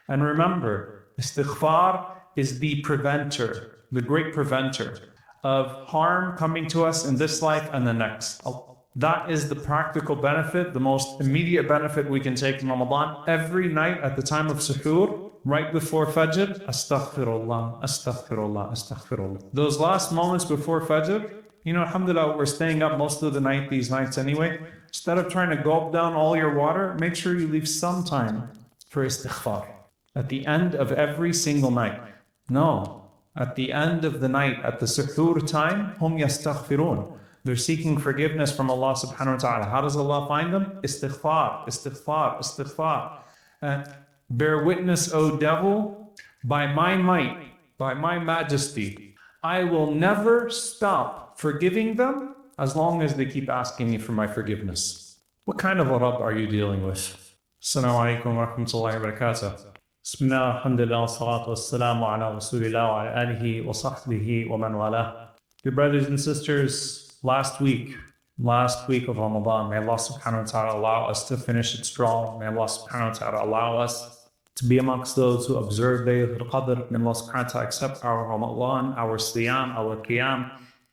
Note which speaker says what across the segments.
Speaker 1: And remember, istighfar is the preventer, the great preventer of harm coming to us in this life and the next. That is the practical benefit, the most immediate benefit we can take in Ramadan. Every night at the time of suhoor, right before Fajr, astaghfirullah, astaghfirullah, astaghfirullah. Those last moments before Fajr, alhamdulillah, we're staying up most of the night, these nights anyway. Instead of trying to gulp down all your water, make sure you leave some time for istighfar. At the end of every single night. No, at the end of the night, at the suhoor time, hum yastaghfirun. They're seeking forgiveness from Allah subhanahu wa ta'ala. How does Allah find them? Istighfar, istighfar, istighfar. Bear witness, O devil, by my might, by my majesty, I will never stop forgiving them as long as they keep asking me for my forgiveness. What kind of a Rabb are you dealing with? Assalamu alaikum wa rahmatullahi wa barakatuh. Bismillah, alhamdulillah, salatu wassalamu ala rasulillah wa ala alihi wa sahbihi wa man wala. Dear brothers and sisters, last week of Ramadan, may Allah subhanahu wa ta'ala allow us to finish it strong. May Allah subhanahu wa ta'ala allow us to be amongst those who observe Laylatul Qadr. May Allah subhanahu wa ta'ala accept our Ramadan, our Siyam, our Qiyam,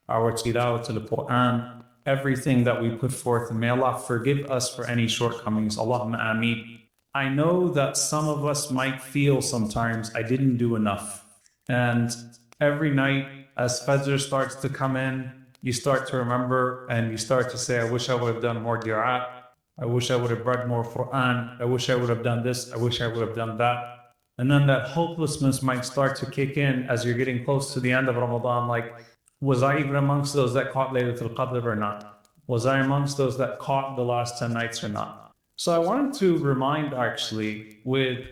Speaker 1: our Tilawatul Quran, everything that we put forth. And may Allah forgive us for any shortcomings. Allahumma ameen. I know that some of us might feel sometimes, I didn't do enough. And every night as Fajr starts to come in, you start to remember and you start to say, I wish I would have done more du'a. I wish I would have read more Quran. I wish I would have done this. I wish I would have done that. And then that hopelessness might start to kick in as you're getting close to the end of Ramadan. Like, was I even amongst those that caught Laylatul Qadr or not? Was I amongst those that caught the last 10 nights or not? So I wanted to remind actually with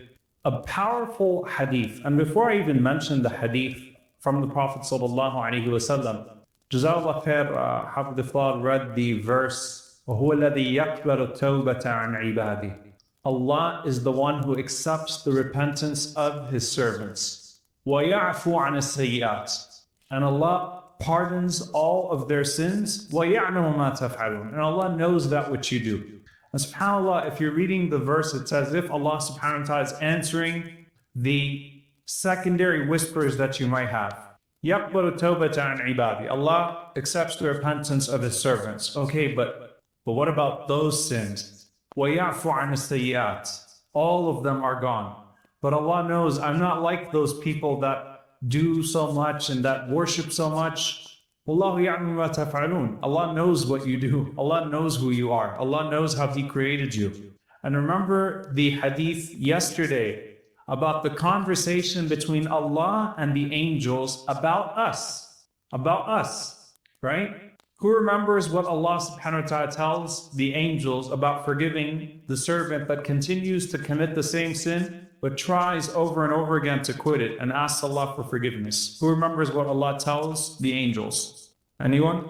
Speaker 1: a powerful hadith. And before I even mention the hadith from the Prophet sallallahu alaihi wasallam, Jazakallah khair, Hafidhullah read the verse, وَهُوَ الَّذِي يَقْبَلُ التَّوْبَةَ عَنْ عِبَادِهِ. Allah is the one who accepts the repentance of His servants. وَيَعْفُو عَنِ السَّيِّئَاتِ. And Allah pardons all of their sins. وَيَعْلَمُ مَا تَفْعَلُونَ. And Allah knows that which you do. And subhanAllah, if you're reading the verse, it's as if Allah subhanahu wa ta'ala is answering the secondary whispers that you might have. يَقْبَلُ التَّوْبَةَ عَنْ عِبَادِهِ. Allah accepts the repentance of His servants. Okay, but what about those sins? وَيَعْفُ عَنِ السَّيِّئَاتِ. All of them are gone. But Allah knows I'm not like those people that do so much and that worship so much. Wallahu ya'lamu ma taf'alun. Allah knows what you do. Allah knows who you are. Allah knows how He created you. And remember the hadith yesterday about the conversation between Allah and the angels about us. About us, right? Who remembers what Allah subhanahu wa ta'ala tells the angels about forgiving the servant that continues to commit the same sin but tries over and over again to quit it and asks Allah for forgiveness? Who remembers what Allah tells the angels? Anyone?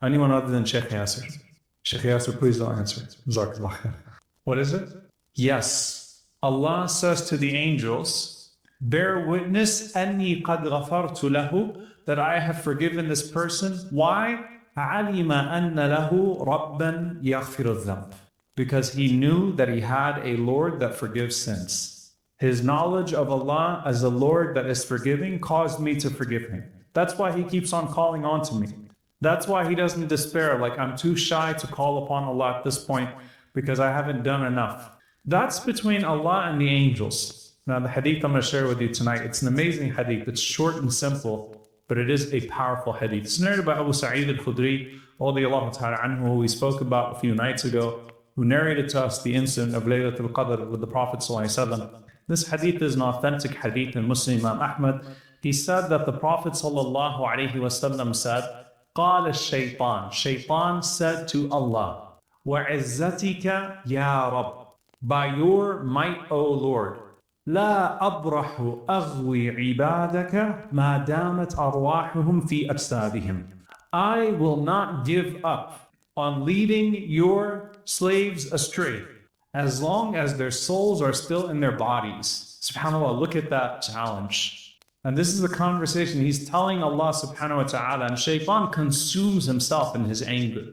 Speaker 1: Anyone other than Sheikh Yasser? Sheikh Yasser, please don't answer. Jazakallah khair. What is it? Yes. Allah says to the angels, bear witness أَنِّي قَدْ غَفَرْتُ لَهُ, that I have forgiven this person. Why? عَلِمَ أَنَّ لَهُ رَبًّا يَغْفِرُ الذَّنْبِ. Because he knew that he had a Lord that forgives sins. His knowledge of Allah as a Lord that is forgiving caused me to forgive him. That's why he keeps on calling on to me. That's why he doesn't despair, like I'm too shy to call upon Allah at this point because I haven't done enough. That's between Allah and the angels. Now the hadith I'm going to share with you tonight, it's an amazing hadith. It's short and simple, but it is a powerful hadith. It's narrated by Abu Sa'id al-Khudri, radiyallahu ta'ala anhu, who we spoke about a few nights ago, who narrated to us the incident of Laylatul Qadr with the Prophet ﷺ. This hadith is an authentic hadith in Muslim Imam Ahmad. He said that the Prophet ﷺ said, قال الشيطان, Shaitan said to Allah, وَعِزَّتِكَ يَا رَبِّ, by your might, O Lord, لا أبرح أغوي عبادك ما دامت أرواحهم في أجسادهم. I will not give up on leading your slaves astray as long as their souls are still in their bodies. SubhanAllah, look at that challenge. And this is the conversation he's telling Allah subhanahu wa ta'ala, and Shaitan consumes himself in his anger,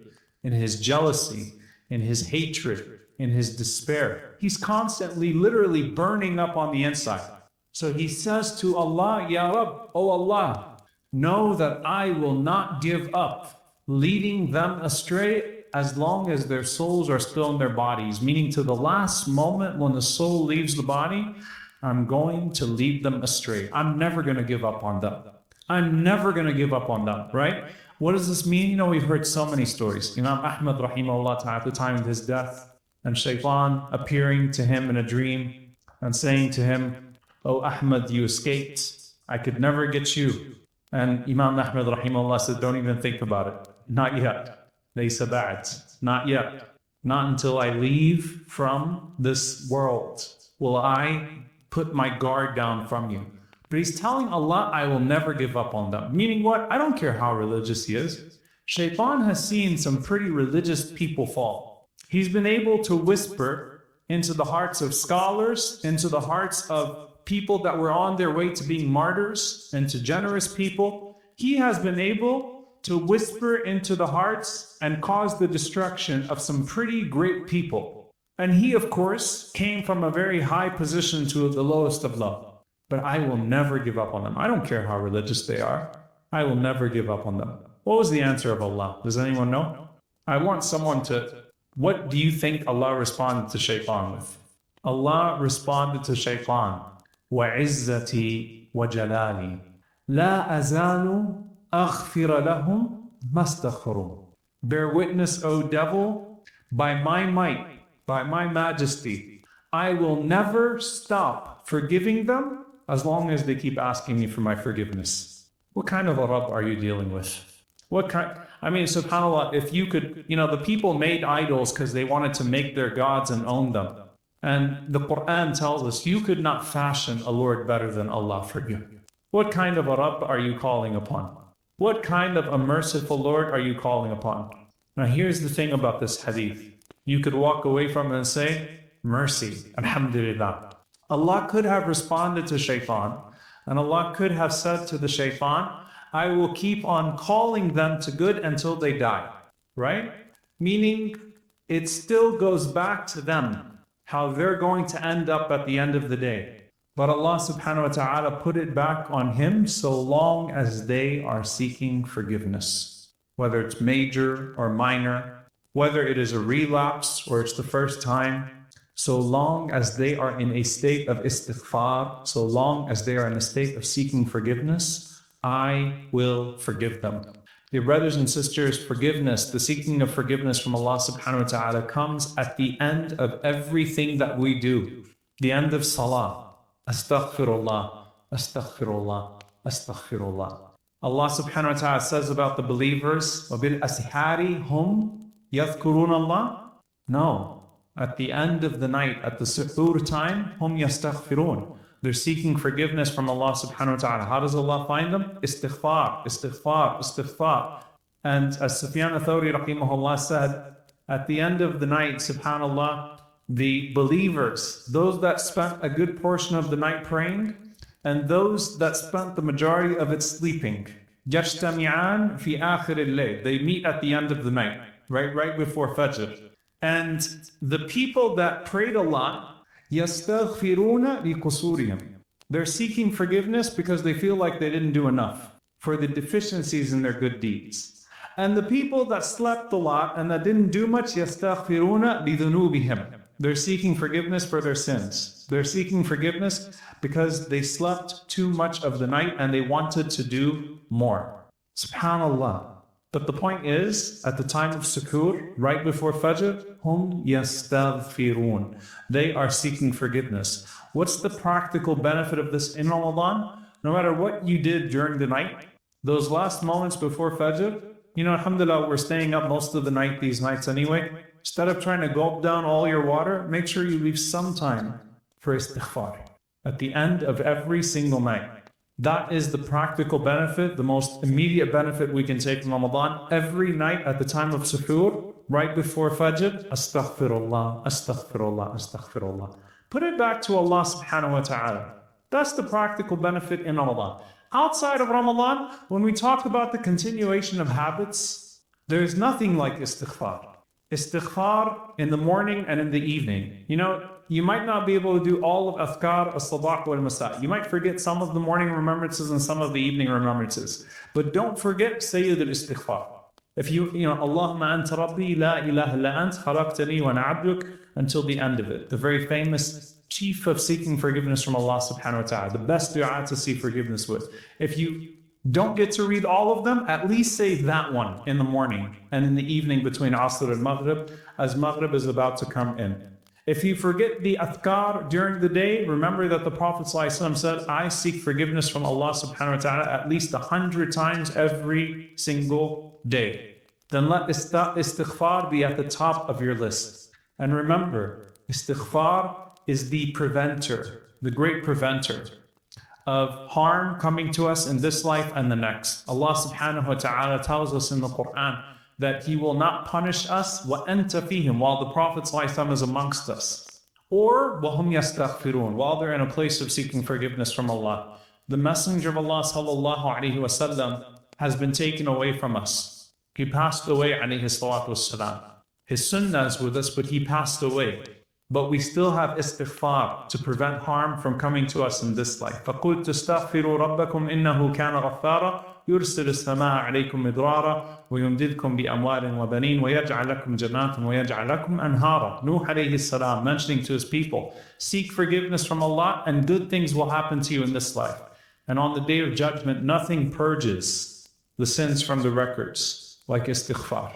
Speaker 1: in his jealousy, in his hatred. in his despair. He's constantly, literally burning up on the inside. So he says to Allah, Ya Rab, O Allah, know that I will not give up leading them astray as long as their souls are still in their bodies. Meaning to the last moment when the soul leaves the body, I'm going to lead them astray. I'm never going to give up on them. I'm never going to give up on them, right? What does this mean? You know, we've heard so many stories. Imam Ahmad, rahimahullah ta'ala, at the time of his death, and shaitan appearing to him in a dream and saying to him, Oh Ahmad, you escaped. I could never get you. And Imam Ahmad, rahimahullah, said, don't even think about it. Not yet. Laysa ba'd. Not yet. Not until I leave from this world will I put my guard down from you. But he's telling Allah, I will never give up on them. Meaning what? I don't care how religious he is. Shaitan has seen some pretty religious people fall. He's been able to whisper into the hearts of scholars, into the hearts of people that were on their way to being martyrs, and to generous people. He has been able to whisper into the hearts and cause the destruction of some pretty great people. And he, of course, came from a very high position to the lowest of low. But I will never give up on them. I don't care how religious they are. I will never give up on them. What was the answer of Allah? Does anyone know? I want someone to... What do you think Allah responded to shaitan with? Allah responded to shaitan, وَعِزَّتِي وَجَلَالِي لَا أَزَالُ أَغْفِرَ لَهُمْ مَسْتَغْفِرُونَ. Bear witness, O devil, by my might, by my majesty, I will never stop forgiving them as long as they keep asking me for my forgiveness. What kind of a Rabb are you dealing with? What kind? I mean, subhanAllah, if you could, you know, the people made idols because they wanted to make their gods and own them. And the Quran tells us you could not fashion a Lord better than Allah for you. What kind of a Rabb are you calling upon? What kind of a merciful Lord are you calling upon? Now here's the thing about this hadith. You could walk away from it and say, mercy, alhamdulillah. Allah could have responded to shaitan, and Allah could have said to the shaitan, I will keep on calling them to good until they die, right? Meaning, it still goes back to them, how they're going to end up at the end of the day. But Allah subhanahu wa ta'ala put it back on him so long as they are seeking forgiveness. Whether it's major or minor, whether it is a relapse or it's the first time, so long as they are in a state of istighfar, so long as they are in a state of seeking forgiveness, I will forgive them. Dear brothers and sisters, forgiveness, the seeking of forgiveness from Allah subhanahu wa ta'ala comes at the end of everything that we do. The end of salah. Astaghfirullah, astaghfirullah, astaghfirullah. Allah subhanahu wa ta'ala says about the believers, وَبِالْأَسْحَارِ هُمْ يَذْكُرُونَ اللَّهِ. No. At the end of the night, at the suhoor time, hum yastaghfirun. They're seeking forgiveness from Allah subhanahu wa ta'ala. How does Allah find them? Istighfar, istighfar, istighfar. And as Sufyan al-Thawri rahimahullah said, at the end of the night, subhanallah, the believers, those that spent a good portion of the night praying, and those that spent the majority of it sleeping, يَجْتَمِعَانْ فِي آخِرِ اللَّيْلِ. They meet at the end of the night, right before Fajr. And the people that prayed a lot, يَسْتَغْفِرُونَ لِقُصُورِهِمْ. They're seeking forgiveness because they feel like they didn't do enough for the deficiencies in their good deeds. And the people that slept a lot and that didn't do much, يَسْتَغْفِرُونَ لِذُنُوبِهِمْ. They're seeking forgiveness for their sins. They're seeking forgiveness because they slept too much of the night and they wanted to do more. SubhanAllah. But the point is, at the time of suhoor, right before Fajr, hum yastaghfirun. They are seeking forgiveness. What's the practical benefit of this in Ramadan? No matter what you did during the night, those last moments before Fajr, you know, alhamdulillah, we're staying up most of the night these nights anyway. Instead of trying to gulp down all your water, make sure you leave some time for istighfar at the end of every single night. That is the practical benefit, the most immediate benefit we can take from Ramadan. Every night at the time of suhoor, right before Fajr, astaghfirullah, astaghfirullah, astaghfirullah. Put it back to Allah subhanahu wa ta'ala. That's the practical benefit in Ramadan. Outside of Ramadan, when we talk about the continuation of habits, there is nothing like istighfar. Istighfar in the morning and in the evening. You might not be able to do all of Adhkar al-Sabah wal-Masa. You might forget some of the morning remembrances and some of the evening remembrances. But don't forget Sayyid al-Istighfar. If Allahumma anta rabbi la ilaha illa ant khalaqtani wa ana abduk, until the end of it. The very famous chief of seeking forgiveness from Allah subhanahu wa ta'ala. The best dua to seek forgiveness with. If you don't get to read all of them, at least say that one in the morning and in the evening between Asr and Maghrib, as Maghrib is about to come in. If you forget the Adhkar during the day, remember that the Prophet ﷺ said, I seek forgiveness from Allah subhanahu wa ta'ala at least 100 times every single day. Then let istighfar be at the top of your list. And remember, istighfar is the preventer, the great preventer of harm coming to us in this life and the next. Allah subhanahu wa ta'ala tells us in the Quran that He will not punish us وَأَنْتَ فِيهِمْ, while the Prophet ﷺ is amongst us. Or وَهُمْ يَسْتَغْفِرُونَ, while they're in a place of seeking forgiveness from Allah. The Messenger of Allah sallallahu alayhi wasallam has been taken away from us. He passed away alayhi salatu wassalam. His sunnah is with us, but he passed away. But we still have istighfar to prevent harm from coming to us in this life. فَقُلْ تُسْتَغْفِرُوا رَبَّكُمْ إِنَّهُ كَانَ غَفَّارًا يُرْسِلُ السَّمَاءَ عَلَيْكُمْ مِدْرَارًا وَيُمْدِدْكُمْ بِأَمْوَالٍ وَبَنِينَ وَيَجْعَلْ لَكُمْ جَنَّاتٍ وَيَجْعَلْ لَكُمْ أَنْهَارًا. Nuh alayhi salam mentioning to his people, seek forgiveness from Allah and good things will happen to you in this life. And on the day of judgment, nothing purges the sins from the records like istighfar.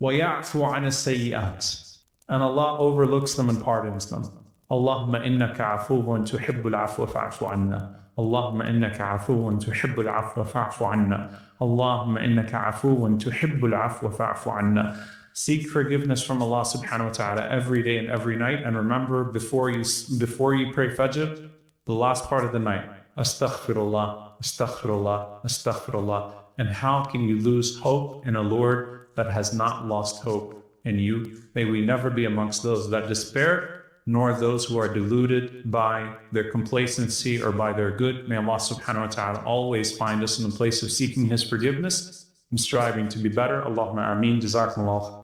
Speaker 1: وَيَعْفُوا عَنِ السَّيِّئَاتِ, and Allah overlooks them and pardons them. Allahumma innaka afuwun tuhibbul afwa fa'fu anna. Allahumma innaka afuwun tuhibbul afwa fa'fu anna. Allahumma innaka afuwun tuhibbul afwa fa'fu anna. Seek forgiveness from Allah subhanahu wa ta'ala every day and every night. And remember, before you pray Fajr, the last part of the night, Astaghfirullah, Astaghfirullah, Astaghfirullah. And how can you lose hope in a Lord that has not lost hope in you? May we never be amongst those that despair, nor those who are deluded by their complacency or by their good. May Allah subhanahu wa ta'ala always find us in the place of seeking His forgiveness and striving to be better. Allahumma ameen. Jazakumullah.